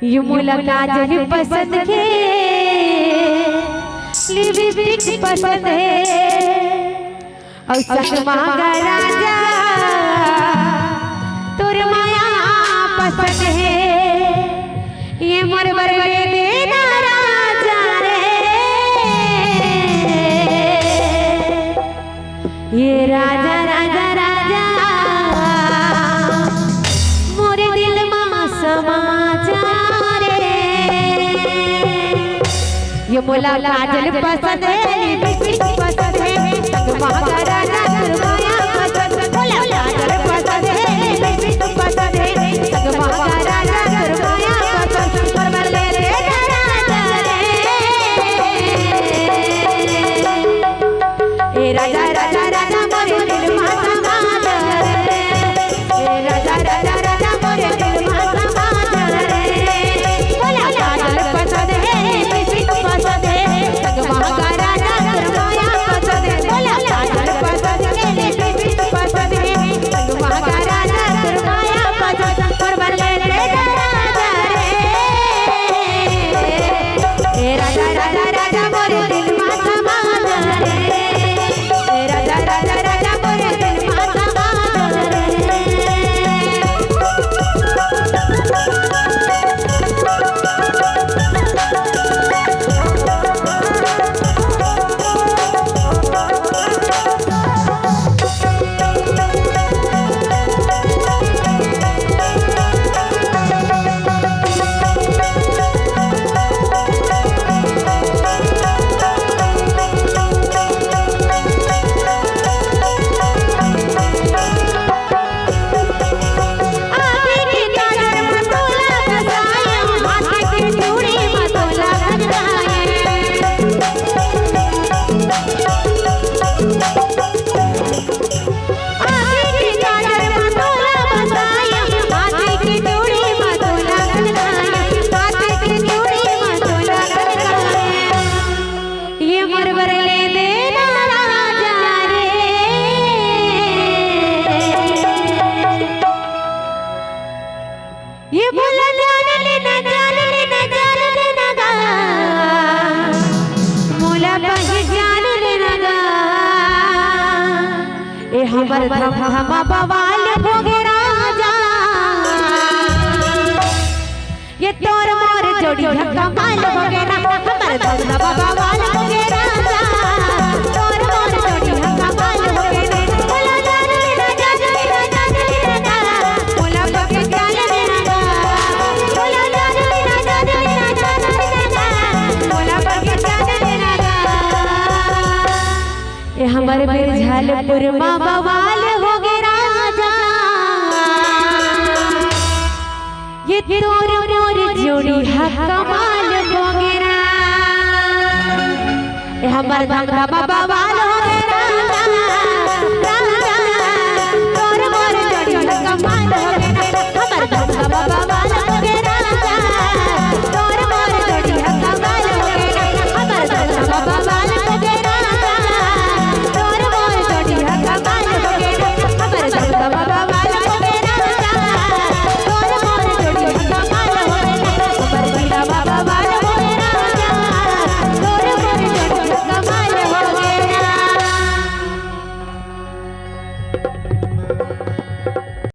ये मुलाकात जब पसंद के लिपस्टिक पसंद है और सच मांगा राजा तोर माया पसंद है ये मोर बरले देना राजा रे ये राजा राजा राजा मोरे दिल में समा ये मुलाकात जब पसंद है लिपस्टिक पसंद है संग मांगा राजा दुर्माया पसंद मुलाकात जब पसंद है लिपस्टिक पसंद है संग मांगा राजा दुर्माया पसंद पर बरले रे राजा रे ए राजा राजा राजा मोरे दिल में समा रे ए राजा राजा राजा मोरे दिल में समा रे मुलाकात जब पसंद है ये बोला जान लेना गा मोला बही जान लेना गा ए हमर धमा बवाल हो गे राजा ये तोर मोर जोड़ी कमाल हो गे ना हमर धमा बवाल हो गे राजा तोर मोर जोड़ी कमाल हो गे ना बोला जान लेना मोला बही जान हमारे फिर झालपुर माँ बवाल हो गे राजा ये तोर मोर जोड़ी कमाल हो गे ना हमारे धमा बवाल